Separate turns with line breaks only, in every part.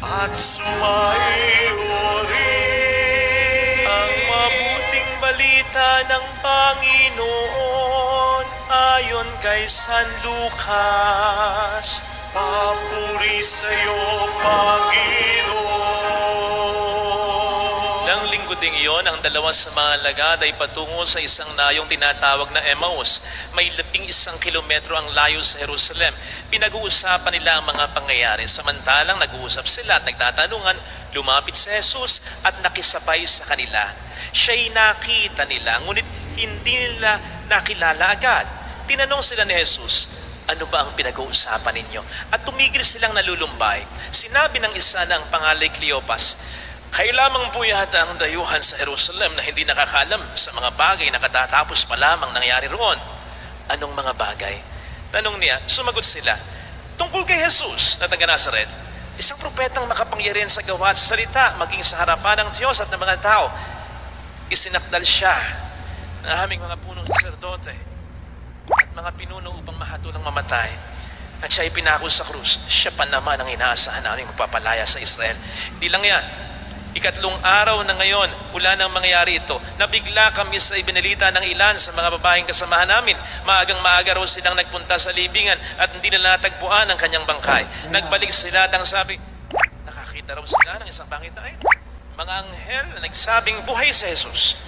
at sumayo rin
Ang mabuting balita ng Panginoon ayon kay San Lucas.
papuri sa'yo, Panginoon.
Nang linggo ding iyon, ang dalawa sa mga alagad ay patungo sa isang nayong tinatawag na Emmaus. May 11 kilometro ang layo sa Jerusalem. Pinag-uusapan nila ang mga pangyayari. Samantalang nag-uusap sila at nagtatanungan, lumapit si Jesus at nakisabay sa kanila. Siya'y nakita nila, ngunit hindi nila nakilala agad. Tinanong sila ni Jesus, ano ba ang pinag-uusapan ninyo? At tumigil silang nalulumbay. Sinabi ng isa na ang pangalay Cleopas, kayo lamang po yata ang dayuhan sa Jerusalem na hindi nakakaalam sa mga bagay na katatapos pa lamang nangyari roon. Anong mga bagay? Tanong niya, sumagot sila, tungkol kay Jesus na taga Nazaret, isang propetang makapangyarihan sa gawa at sa salita, maging sa harapan ng Diyos at ng mga tao. Isinakdal siya ng aming mga punong saserdote at mga pinuno upang mahatulang mamatay. At siya ay pinako sa krus. Siya pa naman ang inaasahan naming magpapalaya sa Israel. Hindi lang yan. Ikatlong araw na ngayon, mula nang mangyari ito, nabigla kami sa ibinalita ng ilan sa mga babaeng kasamahan namin. Maagang maaga raw silang nagpunta sa libingan at hindi nila natagpuan ang kanyang bangkay. Nagbalik sila at ang sabi, nakakita raw sila ng isang pangitain. Mga anghel na nagsabing buhay sa Jesus.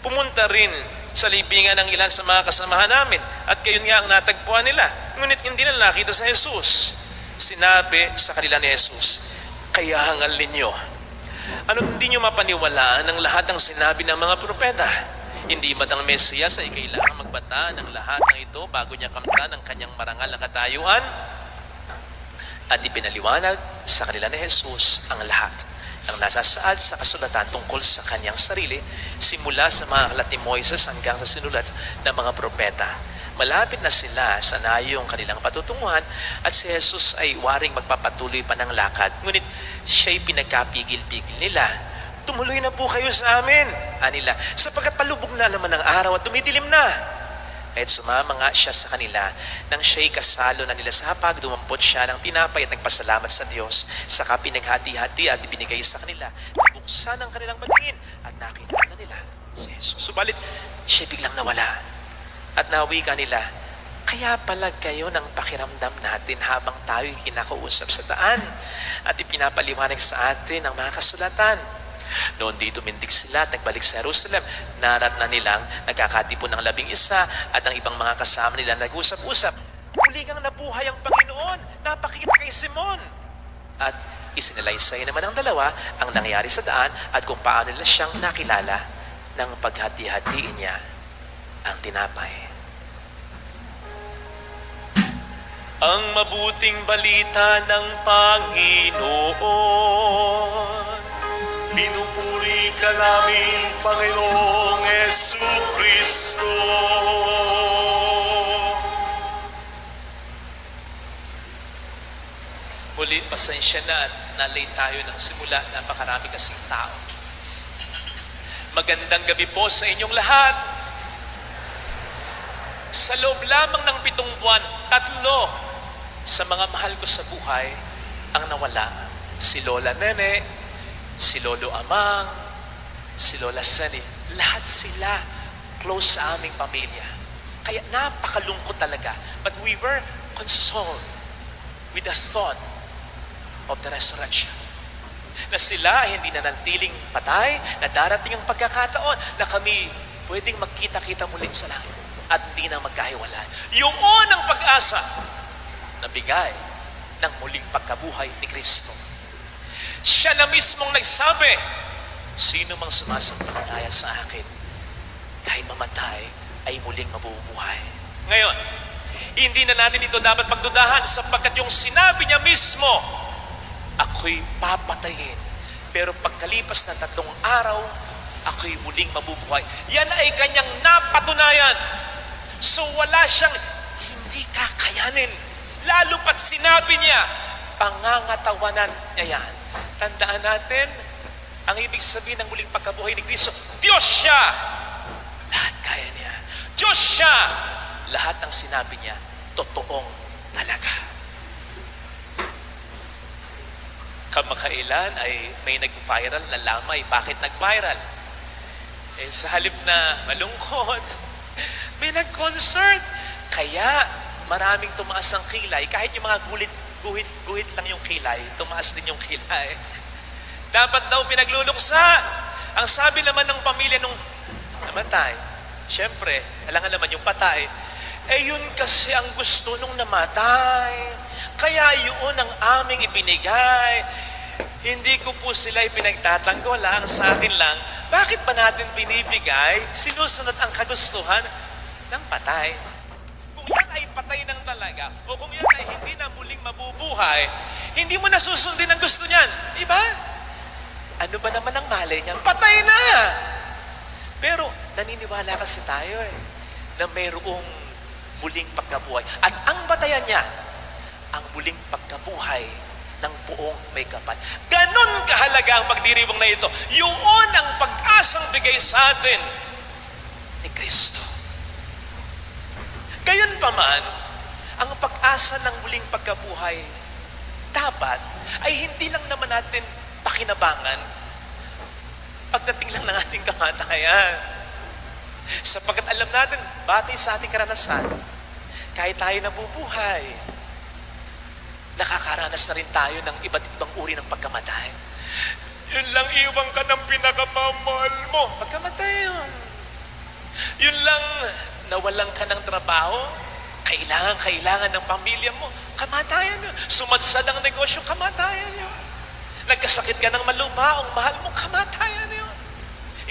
Pumunta rin sa libingan ng ilan sa mga kasamahan namin at gayon nga ang natagpuan nila. Ngunit hindi nila nakita sa Jesus. Sinabi sa kanila ni Jesus, kaya hangal ninyo. Ano hindi nyo mapaniwalaan ang lahat ng sinabi ng mga propeta? Hindi ba't ang Mesiyas ay kailangang magbata ng lahat ng ito bago niya kamtan ang kanyang marangal na katayuan? At ipinaliwanag sa kanila ni Jesus ang lahat ng nasasaad sa kasulatan tungkol sa kanyang sarili, simula sa mga aklat ni Moises hanggang sa sinulat ng mga propeta. Malapit na sila sa nayong kanilang patutunguhan at si Jesus ay waring magpapatuloy pa ng lakad. Ngunit siya'y pinagkapigil-pigil nila. Tumuloy na po kayo sa amin, anila, sapagkat palubog na naman ang araw at tumidilim na. At sumama nga siya sa kanila. Nang siya'y kasalo na nila sa hapag, dumampot siya ng tinapay at nagpasalamat sa Diyos. Saka pinaghati-hati at ibinigay sa kanila. Nabuksan ang kanilang paningin at nakita nila si Jesus. Subalit, siya biglang nawala. At nawi ka nila, kaya pala kayo ng pakiramdam natin habang tayo'y kinakausap sa daan at ipinapaliwanag sa atin ang mga kasulatan. Noon di tumindig sila at nagbalik sa Jerusalem. Narat na nilang nagkakatipon ng 11 at ang ibang mga kasama nila nag-usap-usap. Muli kang nabuhay ang Panginoon, napakita kay Simon. At isinalaysay naman ng dalawa ang nangyari sa daan at kung paano nila siyang nakilala ng paghati-hatiin niya ang tinapay. Ang mabuting balita ng Panginoon.
Pinupuri ka namin, Panginoong Jesucristo.
Muli, pasensya na at nalay tayo ng simula. Napakarami kasing tao. Magandang gabi po sa inyong lahat. Sa loob lamang ng 7 buwan, 3 sa mga mahal ko sa buhay ang nawala. Si Lola Nene, si Lolo Amang, si Lola Sani. Lahat sila close sa aming pamilya. Kaya napakalungkot talaga. But we were consoled with the thought of the resurrection. Na sila hindi na nantiling patay, na darating ang pagkakataon na kami pwedeng magkita-kita muli sa langit at hindi na magkahiwalay. Yung unang pag-asa na bigay ng muling pagkabuhay ni Kristo. Siya na mismong nagsabi, sino mang sumasampalataya sa akin, kahit mamatay, ay muling mabubuhay. Ngayon, hindi na natin ito dapat pagdudahan sapagkat yung sinabi niya mismo, ako'y papatayin. Pero pagkalipas ng 3 araw, ako'y muling mabubuhay. Yan ay kanyang napatunayan. So wala siyang hindi kakayanin. Lalo pat sinabi niya, pangangatawanan niya yan. Tandaan natin, ang ibig sabihin ng muling pagkabuhay ni Kristo, Diyos siya. Lahat kaya niya. Diyos siya. Lahat ng sinabi niya, totoong talaga. Kamakailan ay may nag-viral na lamay. Bakit nag-viral? Sa halip na malungkot, may nag-concert. Kaya maraming tumaas ang kilay. Kahit yung mga guhit lang yung kilay, tumaas din yung kilay. Dapat daw pinagluluksa. Ang sabi naman ng pamilya nung namatay, syempre, alangan naman yung patay, yun kasi ang gusto nung namatay. Kaya yun ang aming ibinigay. Hindi ko po sila ipinagtatanggol. Ang sa akin lang, bakit ba natin binibigay, sinusunod ang kagustuhan ng patay? Kung yan ay patay ng talaga, o kung yan ay hindi na muling mabubuhay, hindi mo nasusundin ang gusto niyan. Diba? Ano ba naman ang malay niyan? Patay na! Pero naniniwala kasi tayo na mayroong muling pagkabuhay. At ang batayan niya, ang muling pagkabuhay ng buong may kapal. Ganon kahalaga ang pagdiriwang na ito. Yun ang pag-asang bigay sa atin ni Kristo. Gayon pa man, ang pag-asa ng muling pagkabuhay dapat ay hindi lang naman natin pakinabangan pagdating lang ng ating kamatayan. Sapagkat alam natin, batay sa ating karanasan, kahit tayo nabubuhay, nakakaranas na rin tayo ng iba't ibang uri ng pagkamatay. Yun lang, iwan ka ng pinakamamahal mo. Pagkamatay yun. Yun lang, nawalan ka ng trabaho, kailangan ng pamilya mo, kamatayan yun. Sumadsad ang negosyo, kamatayan yun. Nagkasakit ka ng malumaong mahal mo, kamatayan yun.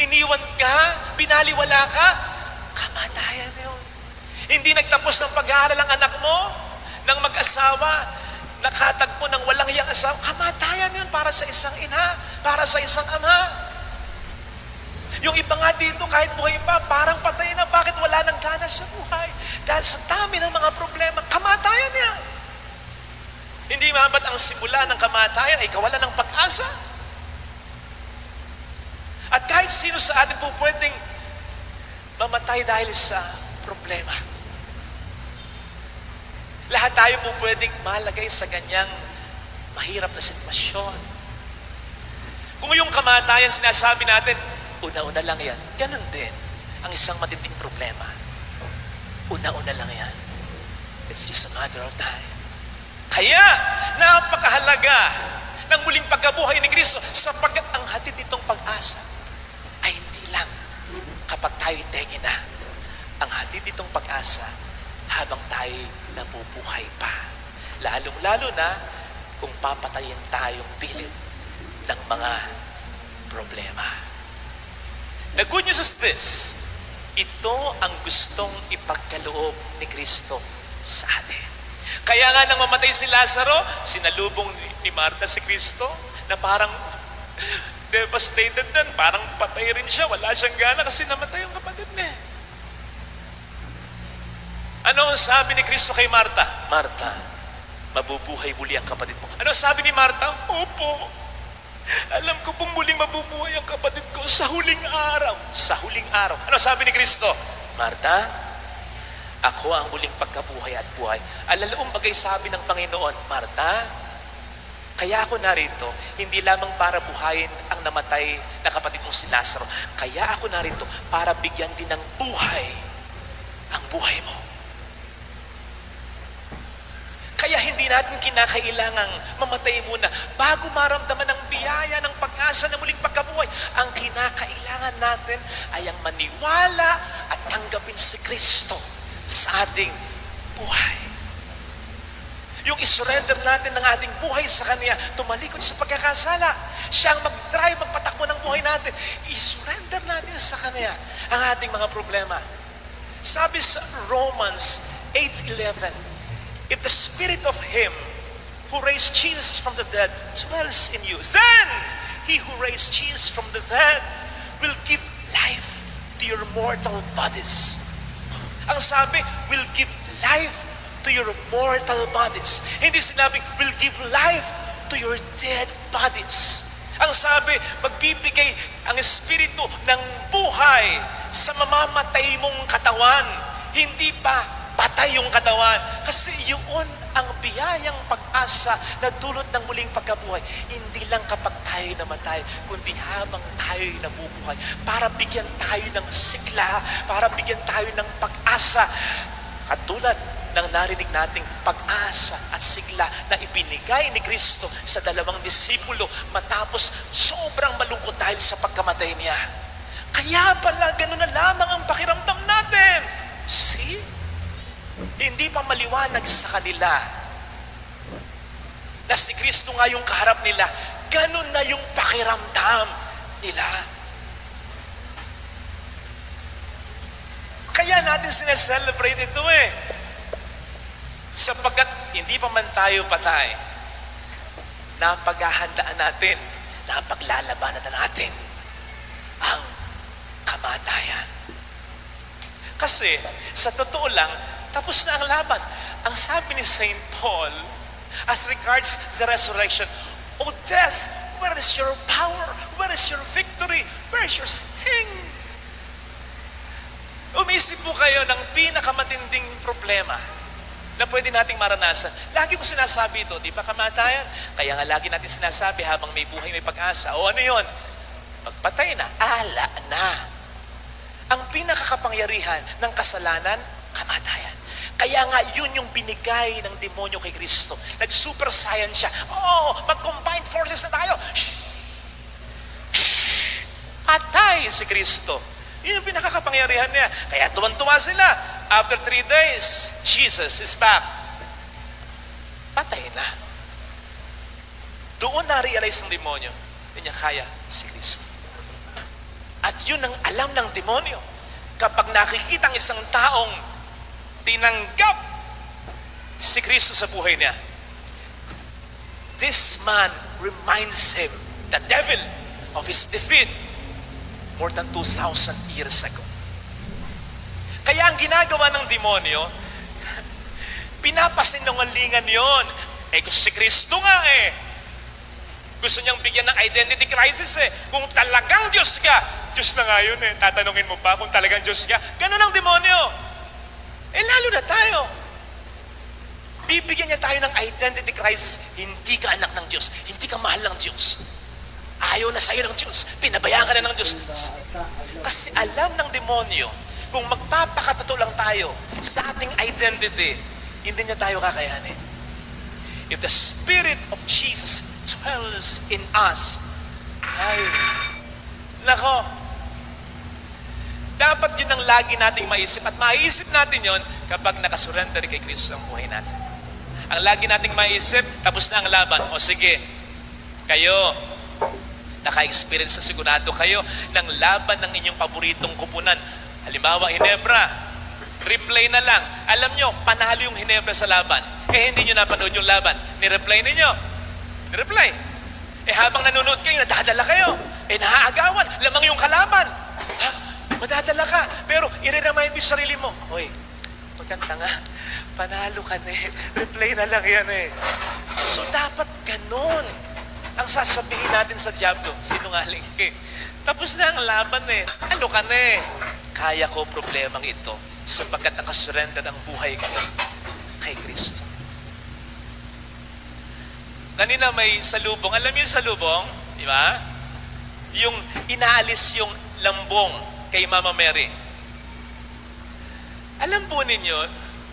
Iniwan ka, binaliwala ka, kamatayan yun. Hindi nagtapos ng pag-aaral ang anak mo, ng mag-asawa, nakatagpo ng walang hiyang asawa, kamatayan yun para sa isang ina, para sa isang ama. Yung iba nga dito, kahit buhay pa, parang patay na. Bakit wala nang gana sa buhay? Dahil sa dami ng mga problema, kamatayan yan. Hindi mabat ang simula ng kamatayan ay kawalan ng pag-asa. At kahit sino sa atin po pwedeng mamatay dahil sa problema. Lahat tayo po pwedeng malagay sa ganyang mahirap na sitwasyon. Kung yung kamatayan sinasabi natin, una-una lang yan. Ganon din ang isang matinding problema. Una-una lang yan. It's just a matter of time. Kaya, napakahalaga ng muling pagkabuhay ni Kristo sapagkat ang hatid nitong pag-asa ay hindi lang kapag tayo'y tegi na. Ang hatid nitong pag-asa habang tayo'y nabubuhay pa. Lalong-lalo na kung papatayin tayong pilit ng mga problema. The good news is this. Ito ang gustong ipagkaloob ni Kristo sa atin. Kaya nga nang mamatay si Lazaro, sinalubong ni Marta si Kristo na parang devastated din. Parang patay rin siya. Wala siyang gana kasi namatay yung kapatid niya. Ano ang sabi ni Kristo kay Marta? Marta, mabubuhay muli ang kapatid mo. Ano sabi ni Marta? Opo. Alam ko pong muling mabubuhay ang kapatid ko sa huling araw. Sa huling araw. Ano sabi ni Kristo? Marta, ako ang muling pagkabuhay at buhay. Alalaong bagay sabi ng Panginoon, Marta, kaya ako narito, hindi lamang para buhayin ang namatay na kapatid mong si Lazaro. Kaya ako narito para bigyan din ng buhay ang buhay mo. Kaya hindi natin kinakailangang mamatay muna bago maramdaman ang biyaya ng pag-asa na muling pagkabuhay. Ang kinakailangan natin ay ang maniwala at tanggapin si Kristo sa ating buhay. Yung isurrender natin ng ating buhay sa Kanya, tumalikod sa pagkakasala. Siya ang mag-drive, magpatakbo ng buhay natin. I-surrender natin sa Kanya ang ating mga problema. Sabi sa Romans 8:11, if the spirit of Him who raised Jesus from the dead dwells in you, then He who raised Jesus from the dead will give life to your mortal bodies. Ang sabi, will give life to your mortal bodies. Hindi sinabing, will give life to your dead bodies. Ang sabi, magbibigay ang Espiritu ng buhay sa mamamatay mong katawan. Hindi pa patay yung katawan. Kasi yun ang biyayang pag-asa na dulot ng muling pagkabuhay, hindi lang kapag tayo namatay, kundi habang tayo nabubuhay, para bigyan tayo ng sigla, para bigyan tayo ng pag-asa. Katulad ng narinig nating pag-asa at sigla na ibinigay ni Kristo sa dalawang disipulo matapos sobrang malungkot dahil sa pagkamatay niya. Kaya pala gano'n na lamang ang pakiramdam natin. See? Hindi pa maliwanag sa kanila na si Kristo nga yung kaharap nila. Gano'n na yung pakiramdam nila. Kaya natin sineselebrate ito sapagkat hindi pa man tayo patay, napaghahandaan natin, napaglalabanan na natin ang kamatayan. Kasi sa totoo lang, tapos na ang laban. Ang sabi ni St. Paul, as regards the resurrection, O death, where is your power? Where is your victory? Where is your sting? Umisip po kayo ng pinakamatinding problema na pwede nating maranasan. Lagi ko sinasabi ito, di ba kamatayan? Kaya nga lagi natin sinasabi habang may buhay, may pag-asa. O ano yun? Pagpatay na, ala na. Ang pinakakapangyarihan ng kasalanan, kamatayan. Kaya nga yun yung binigay ng demonyo kay Kristo. Nag-super science siya. Mag-combined forces na tayo. Patay si Kristo. Yun yung pinakakapangyarihan niya. Kaya tuwan-tuwa sila. After 3 days, Jesus is back. Patay na. Doon na-realize ng demonyo, hindi niya kaya si Kristo. At yun ang alam ng demonyo. Kapag nakikita ang isang taong tinanggap si Kristo sa buhay niya, this man reminds him, the devil, of his defeat more than 2,000 years ago. Kaya ang ginagawa ng demonyo, pinapasinungalingan yon. Gusto si Kristo nga Gusto niyang bigyan ng identity crisis Kung talagang Diyos ka, Diyos na nga yun Tatanungin mo pa kung talagang Diyos ka? Ganun ang demonyo. Lalo na tayo. Bibigyan niya tayo ng identity crisis. Hindi ka anak ng Diyos. Hindi ka mahal ng Diyos. Ayaw na sa'yo ng Diyos. Pinabayaan ka na ng Diyos. Kasi alam ng demonyo, kung magpapakatotoo lang tayo sa ating identity, hindi niya tayo kakayanin. If the Spirit of Jesus dwells in us, nako, dapat yun ang lagi nating maisip. At maisip natin yun kapag nakasurrender kay Kristo ang buhay natin. Ang lagi nating maisip, tapos na ang laban. O sige, kayo, naka-experience na sigurado kayo ng laban ng inyong paboritong kupunan. Halimbawa, Hinebra. Replay na lang. Alam nyo, panalo yung Hinebra sa laban. Hindi nyo napanood yung laban. Ni-replay ninyo. Ni-replay. Habang nanonood kayo, nadadala kayo. Naaagawan. Lamang yung kalaban. Madadala ka. Pero, i-remind mo yung sarili mo. Hoy, magkanta nga. Panalo ka na Replay na lang yan So, dapat ganun ang sasabihin natin sa Diablo. Sinungaling Tapos na ang laban Ano ka na Kaya ko problemang ito sapagkat nakasurrender ang buhay ko kay Kristo. Kanina may salubong. Alam niyo yung salubong? Di ba? Yung inaalis yung lambong kay Mama Mary. Alam po ninyo,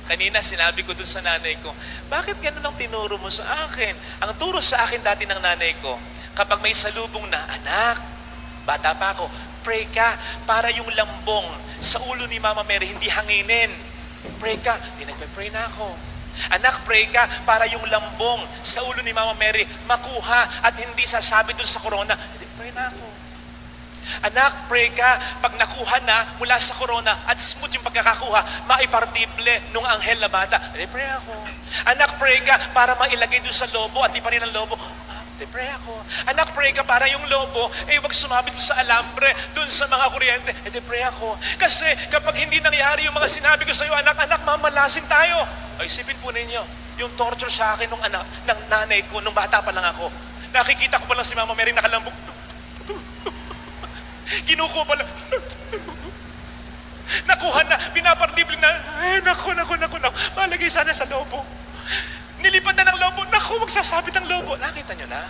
kanina sinabi ko dun sa nanay ko, bakit ganun ang tinuro mo sa akin? Ang turo sa akin dati ng nanay ko, kapag may salubong na, anak, bata pa ako, pray ka para yung lambong sa ulo ni Mama Mary hindi hanginin. Pray ka. Nagpe-pray na ako. Anak, pray ka para yung lambong sa ulo ni Mama Mary makuha at hindi sasabi dun sa corona. Pray na ako. Anak, pray ka pag nakuha na mula sa corona at smooth yung pagkakakuha, maipartible nung anghel na bata. Pray ako. Anak, pray ka para mailagay dun sa lobo at iparin ang lobo. Pray ako. Anak, pray ka para yung lobo, wag sumabit sa alambre, dun sa mga kuryente. Pray ako. Kasi kapag hindi nangyari yung mga sinabi ko sa iyo, anak, mamalasin tayo. Isipin po ninyo, yung torture sa akin nung anak, ng nanay ko, nung bata pa lang ako. Nakikita ko pa lang si Mama Mary nakalambog. Kinukuha pa lang. Nakuha na, pinapartibling na, naku, malagay sana sa lobo. Nilipad na ng lobo. Naku, magsasabit ang lobo. Nakita nyo na?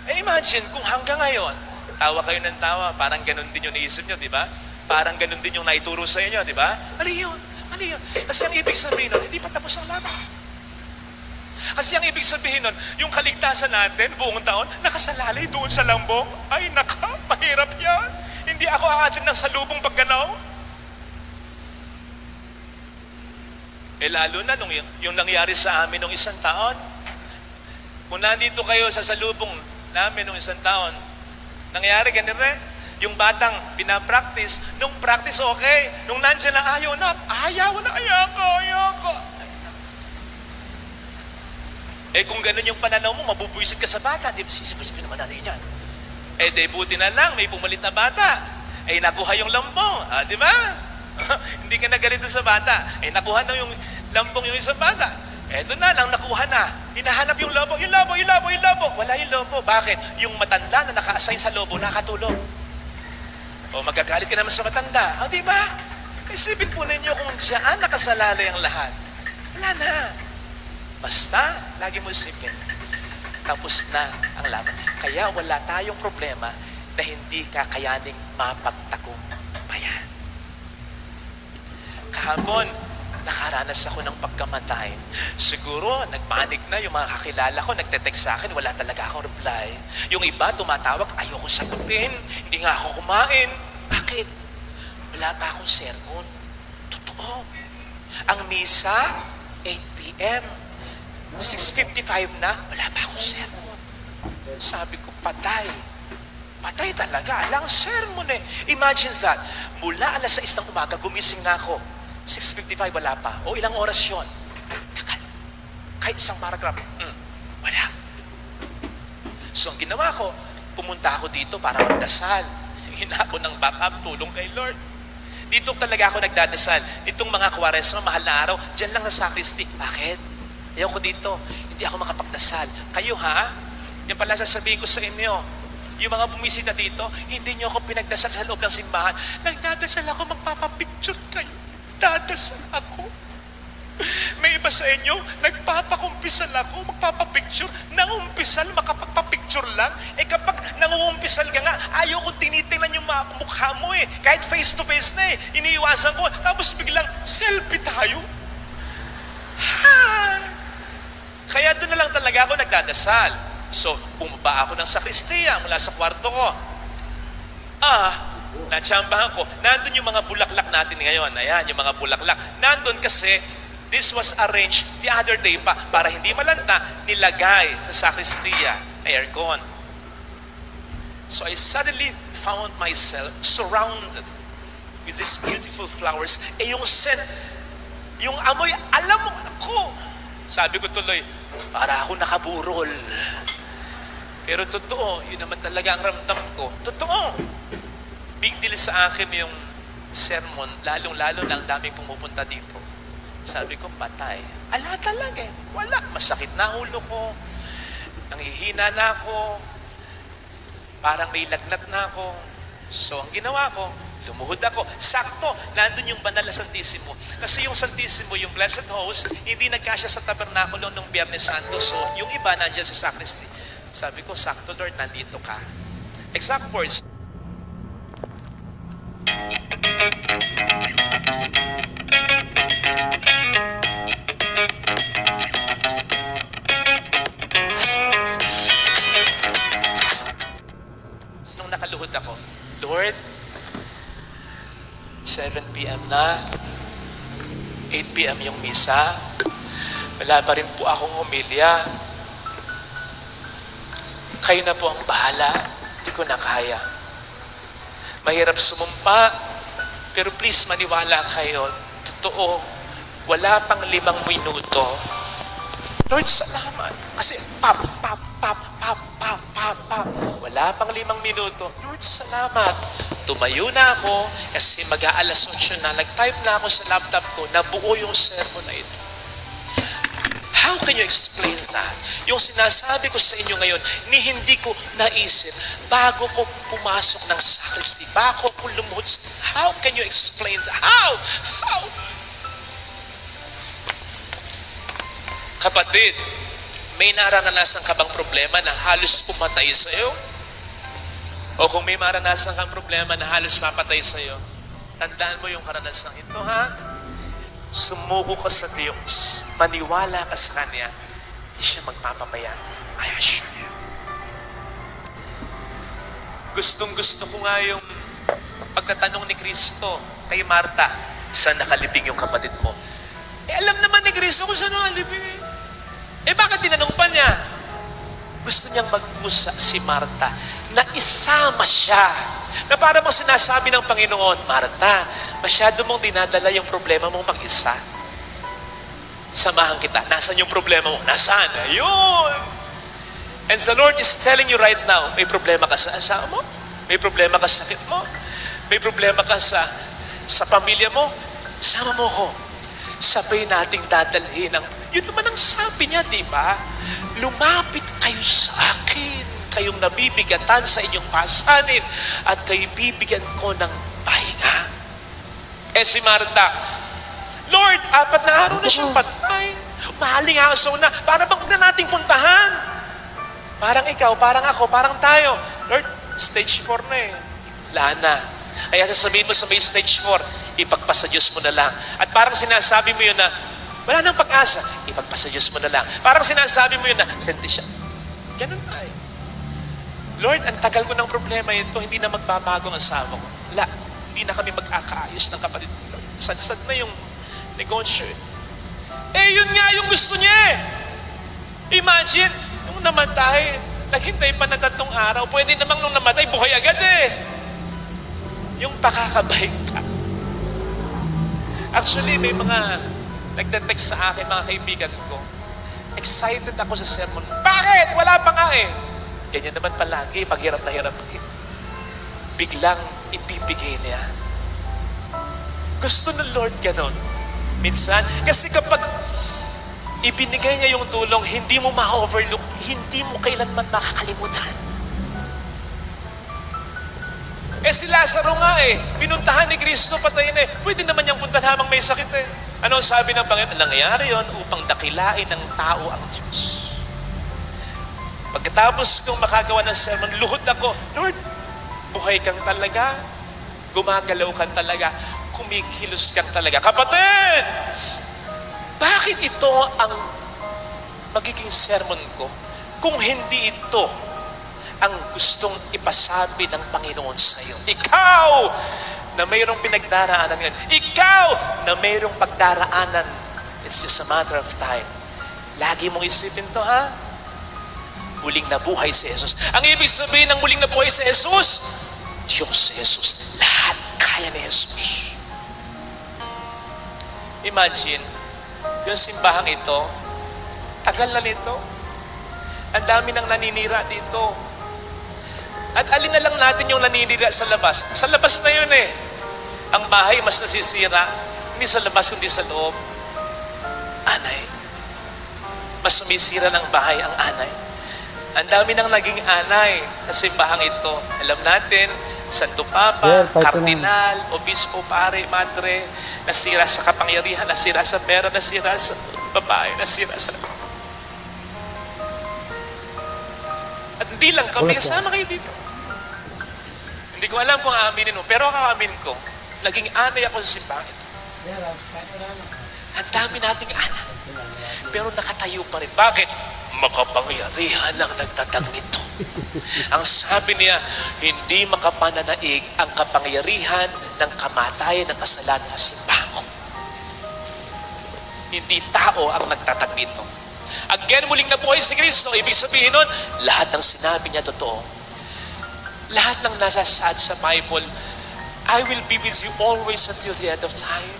Eh imagine kung hanggang ngayon, tawa kayo ng tawa, parang ganun din yung naisip nyo, di ba? Parang ganun din yung naituro sa inyo, di ba? Mali yun. Mali yun. Kasi ang ibig sabihin nun, hindi pa tapos ang laban. Kasi ang ibig sabihin nun, yung kaligtasan natin buong taon, nakasalalay doon sa lambong. Ay naka, mahirap yan. Hindi ako aatin ng salubong pagganaw. Eh lalo na nung yung nangyari sa amin nung isang taon. Kung nandito kayo sa salubong namin nung isang taon, nangyari ganun rin. Yung batang pinapractice, nung practice okay, nung nandiyan na ayaw na, ayoko. Eh kung ganun yung pananaw mo, mabubuisit ka sa bata, di ba? Sisipin naman nanay niyan. Eh di buti na lang, may pumalit na bata. Eh nakuha yung lambong, di ba? Hindi ka nagalit doon sa bata. Eh nakuha na yung lambong yung isang bata. Eto na lang, nakuha na. Hinahanap yung lobo. Wala yung lobo. Bakit? Yung matanda na naka-assign sa lobo, nakatulog. O magagalit ka naman sa matanda. O di ba? Isipin po ninyo kung saan nakasalalay ang lahat. Wala na. Basta, lagi mo isipin. Tapos na ang laban. Kaya wala tayong problema na hindi kakayaning mapagtagumpayan. Kahapon, nakaranas ako ng pagkamatay. Siguro, nagpanik na yung mga kakilala ko, nagte-text sa akin, wala talaga akong reply. Yung iba, tumatawag, ayoko sagupin, hindi nga ako kumain. Bakit? Wala pa akong sermon. Totoo. Ang misa, 8 p.m. 6:55 na, wala pa akong sermon. Sabi ko, patay. Patay talaga. Alang sermon eh. Imagine that. Mula alas 6 ng umaga, gumising na ako. 6:55, wala pa. O ilang oras yun? Tagal. Kahit isang paragraph. Wala. So, ang ginawa ko, pumunta ako dito para magdasal. Hina ako ng backup, tulong kay Lord. Dito talaga ako nagdadasal. Itong mga Kwaresma, mahal na araw, dyan lang sa sacristy. Bakit? Ayaw ko dito. Hindi ako makapagdasal. Kayo ha? Yan pala sasabihin ko sa inyo. Yung mga bumisita dito, hindi nyo ako pinagdasal sa loob ng simbahan. Nagdadasal ako, magpapapicture kayo. Dadasal ako. May iba sa inyo, nagpapakumpisal ako, magpapapicture. Nangumpisal, makapagpapicture lang. Eh kapag nangumpisal ka nga, ayaw kong tinitingnan yung mukha mo eh. Kahit face to face na eh. Iniiwasan ko. Tapos biglang, selfie tayo. Ha! Kaya doon na lang talaga ako nagdadasal. So, bumaba ako ng sakristiya mula sa kwarto ko. Natsambahan ko. Nandun yung mga bulaklak natin ngayon. Ayan, yung mga bulaklak. Nandun kasi, this was arranged the other day pa, para hindi malanta, nilagay sa sakristiya, aircon. So, I suddenly found myself surrounded with these beautiful flowers. Eh, yung scent, yung amoy, alam mo, ako. Sabi ko tuloy, para ako nakaburol. Pero totoo, yun naman talaga ang ramdam ko. Totoo. Big deal sa akin yung sermon, lalong-lalo na ang daming pumupunta dito. Sabi ko, patay. Ala talaga eh. Wala. Masakit na ulo ko. Nanghihina na ako. Parang may lagnat na ako. So, ang ginawa ko, lumuhod ako. Sakto, nandun yung banal na Santissimo. Kasi yung Santissimo, yung Blessed Host, hindi nagkasya sa tabernakulo nung Biyernes Santo. So, yung iba nandyan sa sacristy. Sabi ko, sakto Lord, nandito ka. Exact words. Nung nakaluhod ako, Lord, 7 p.m. na, 8 p.m. yung misa, wala pa rin po akong humilya. Kayo na po ang bahala, hindi ko na kaya. Mahirap sumumpa, pero please maniwala kayo, totoo, wala pang 5 minuto. Lord, salamat. Kasi pap. Wala pang 5 minuto. Lord, salamat. Tumayo na ako kasi mag-aalas 8 na. Nag-type na ako sa laptop ko na buo yung sermon na ito. How can you explain that? Yung sinasabi ko sa inyo ngayon, ni hindi ko naisip bago ko pumasok ng sacristy, bago ko lumuhod. How can you explain that? How? Kapatid, may naranasan ka bang problema na halos pumatay sa iyo? O kung may maranasan kang problema na halos mapatay sa iyo, tandaan mo yung karanasan ito, ha? Sumuko ka sa Diyos. Maniwala ka sa Kanya. Hindi siya magpapabaya. I assure you. Gustong-gusto ko nga yung pagtatanong ni Kristo kay Marta, saan nakalibing yung kapatid mo? Alam naman ni Kristo kung saan nakalibing. Bakit tinanong pa niya? Gusto niyang magkusa si Marta na isama siya. Na para bang sinasabi ng Panginoon, Marta, masyado mong dinadala yung problema mong mag-isa. Samahan kita. Nasaan yung problema mo? Nasaan? Ayun! And the Lord is telling you right now, may problema ka sa asawa mo? May problema ka sa sakit mo? May problema ka sa pamilya mo? Sama mo ko. Sabay nating dadalhin ang... Yun naman ang sabi niya, di ba? Lumapit kayo sa akin, kayong nabibigatan sa inyong pasanin, at kayo bibigyan ko ng pahinga. Si Marta, Lord, 4 na araw na siyang patay. Mahaling aso na. Para bang na nating puntahan? Parang ikaw, parang ako, parang tayo. Lord, stage 4 na eh. Lana. Kaya sasabihin mo sa may stage 4, ipagpasa Diyos mo na lang. At parang sinasabi mo yun na, wala nang pag-asa, ipagpasa Diyos mo na lang. Parang sinasabi mo yun na, sentisya. Ganun na eh. Lord, ang tagal ko ng problema ito, hindi na magbabago ang asawa ko. Wala, hindi na kami mag-akaayos ng kapatid ko. Sad-sad na yung negosyo. Yun nga yung gusto niya eh. Imagine, nung namatay, naghintay pa na 3 araw, pwede namang nung namatay, buhay agad eh. Yung pakakabay ka. Actually, may mga nagte-text sa akin, mga kaibigan ko. Excited ako sa sermon. Bakit? Wala pa nga eh. Ganyan naman palagi, pag hirap na hirap. Biglang ibibigay niya. Gusto ng Lord ganon. Minsan, kasi kapag ibinigay niya yung tulong, hindi mo ma-overlook, hindi mo kailanman makakalimutan. Si Lazaro nga eh, pinuntahan ni Kristo, patay na eh. Pwede naman niyang puntahan habang may sakit eh. Ano sabi ng Panginoon? Nangyayari yon upang dakilain ng tao ang Diyos. Pagkatapos kong makagawa ng sermon, luhod ako, Lord, buhay kang talaga, gumagalaw kang talaga, kumikilos kang talaga. Kapatid! Bakit ito ang magiging sermon ko? Kung hindi ito ang gustong ipasabi ng Panginoon sa iyo. Ikaw na mayroong pinagdaraanan ngayon. Ikaw na mayroong pagdaraanan. It's just a matter of time. Lagi mong isipin to, ha? Muling nabuhay si Jesus. Ang ibig sabihin ng muling nabuhay si Jesus, Diyos si Jesus. Lahat kaya ni Jesus. Imagine, yung simbahang ito, tagal na nito. Ang dami nang naninira dito. At alin na lang natin yung naninira sa labas. Sa labas na yun eh. Ang bahay mas nasisira. Hindi sa labas, kundi sa loob. Anay. Mas sumisira ng bahay ang anay. Ang dami nang naging anay sa simbahang ito. Alam natin, Santo Papa, Kardinal, Obispo, Pare, Madre, nasira sa kapangyarihan, nasira sa pera, nasira sa babae, nasira sa... At hindi lang kami, kasama kayo dito. Hindi ko alam kung aaminin mo, pero ako aaminin ko, naging anay ako sa simbahan ito. Ang dami nating anak, pero nakatayo pa rin. Bakit? Makapangyarihan ang nagtatag nito. Ang sabi niya, hindi makapananaig ang kapangyarihan ng kamatayan ng kasalanan sa simbahan ko. Hindi tao ang nagtatag nito. Again, muling nabuhay si Kristo. Ibig sabihin nun, lahat ng sinabi niya totoo. Lahat ng nasasaad sa Bible, I will be with you always until the end of time.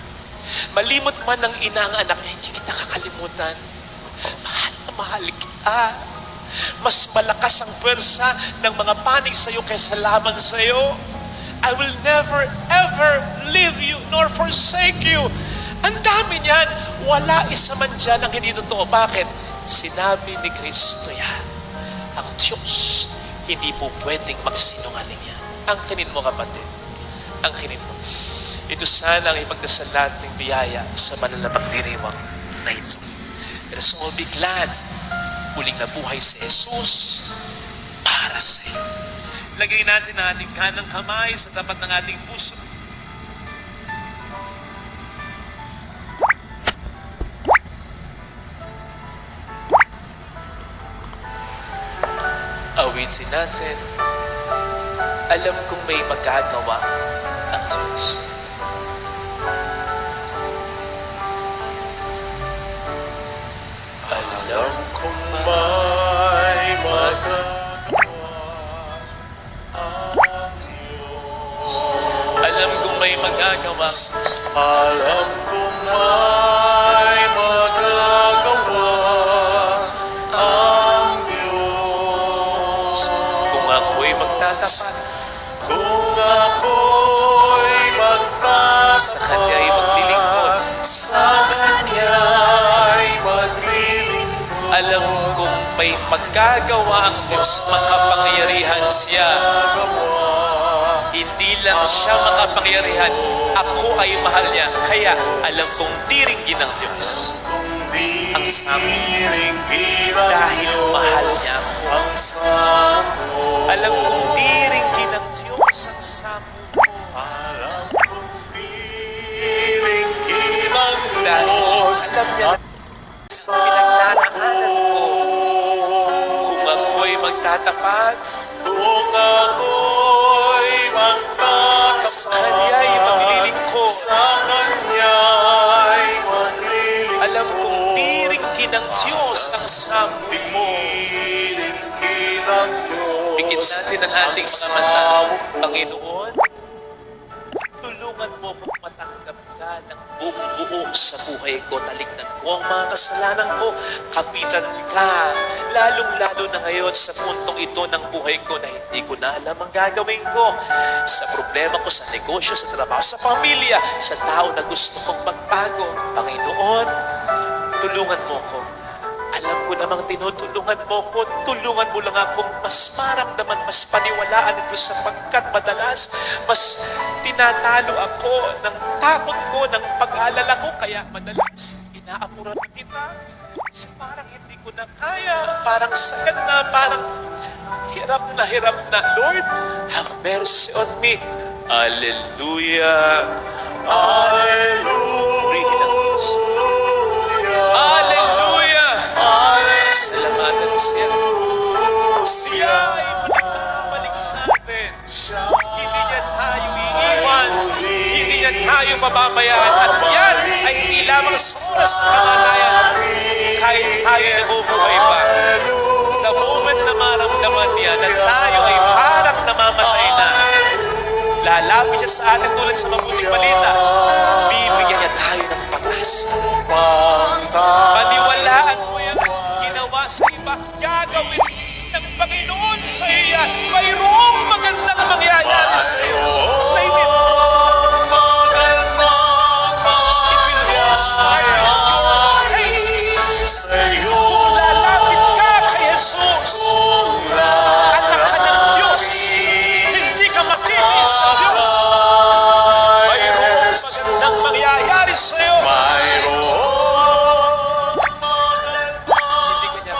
Malimot man ng ina ang anak niya, hindi kita kakalimutan. Mahal na mahal kita. Mas malakas ang pwersa ng mga panig sa iyo kaysa laban sa iyo. I will never, ever leave you nor forsake you. Ang dami niyan, wala isa man dyan ang hindi totoo. Bakit? Sinabi ni Kristo yan. Ang Diyos, hindi po pwedeng magsinungaling yan. Ang kinin mo, kapatid. Ang kinin mo. Ito sana ang ipagdasal nating biyaya sa banal na pagdiriwang na ito. Let us all be glad. Muling nabuhay si Jesus para sa iyo. Lagay natin ang ating kanang kamay sa tapat ng ating puso. Awitin natin. Alam kong may magagawa ang Diyos.
Alam kong may magagawa ang Diyos.
Alam kong may magagawa ang Diyos.
Alam kong may magagawa ang Diyos.
Kung ako'y magtatapat,
Kung ako'y magtatapat
sa Kanya'y maglilingkod.
sa Kanya'y maglilingkod.
Alam kong may magagawa ang Diyos, makapangyarihan siya. Hindi lang siya makapangyarihan, ako ay mahal niya. Kaya alam kong diringgin ng Diyos. Ang samo. Dahil mahal niya ako.
Ang samo.
Alam kong diringgin ng Diyos ang samo mo.
Alam kong diringgin ang
Dahil
Diyos
alam niya na pinagdadaanan ko. Kung ako'y magtatapat,
Kung ako'y magtatapat
sa Kanya'y maglilingkod.
sa Kanya'y maglilingkod.
Alam kong diringgin ng Diyos ang samo mo.
Diringgin ang Diyos
Bigyan natin ang ating mga mata.
samo.
Panginoon, tulungan mo kong matanggap ka ng buong buo sa buhay ko. Talikdan ko ang mga kasalanan ko. Kapitan ka. Lalong-lalo na ngayon sa puntong ito ng buhay ko na hindi ko na alam ang gagawin ko. Sa problema ko, sa negosyo, sa trabaho, sa pamilya, sa tao na gusto kong magbago. Panginoon, tulungan mo ko. Alam ko namang tinutulungan mo ko. Tulungan mo lang akong mas maramdaman, mas paniwalaan ito sapagkat madalas mas tinatalo ako ng takot ko, ng pag-aalala ko. Kaya madalas inaapuran kita. Kasi parang hindi ko na kaya. Parang sagad na, parang hirap na. Lord, have mercy on me. Hallelujah.
Hallelujah.
Hallelujah. Salamatan siya. Siya ay balik sa atin. Hindi niya tayo iiwan. Hindi niya tayo mababayaan. At yan ay hindi lamang sa oras na kamalayan. Kahit tayo nabubuhay pa. Sa moment na maramdaman niya na tayo ay parang namamatay na, lalapit siya sa atin tulad sa mabuting balita. Bibigyan niya tayo ng pag-asa. Paniwalaan mo yan. Ginawa sa iba, gagawin ng Panginoon sa iya. Mayroong magandang mangyayari sa iyo. Name it. It will inspire your faith. Kung lalapit ka kay Jesus, anak ka ng Diyos, hindi ka matitis ng Diyos. Mayroong magandang mangyayari sa iyo. Hindi ka niya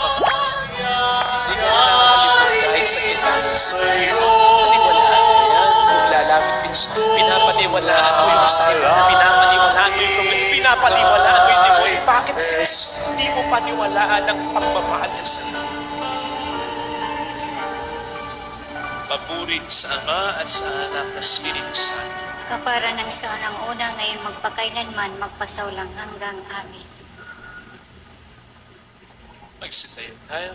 hindi ka nakakalimutan sa kita. Paniwalaan mo yan. Kung lalapit pinapaniwalaan mo yung sakit. Pinapaniwalaan mo yung problema. Pinapaniwalaan mo yung demoy. Bakit sis? Hindi mo paniwalaan ang pagmamahal niya sa iyo. Papuri sa Ama at sa Anak na Espiritu Santo.
Kapara ng sa unang una, ngayon magpakailanman, magpasawlang hanggang amin.
Magsitayo tayo.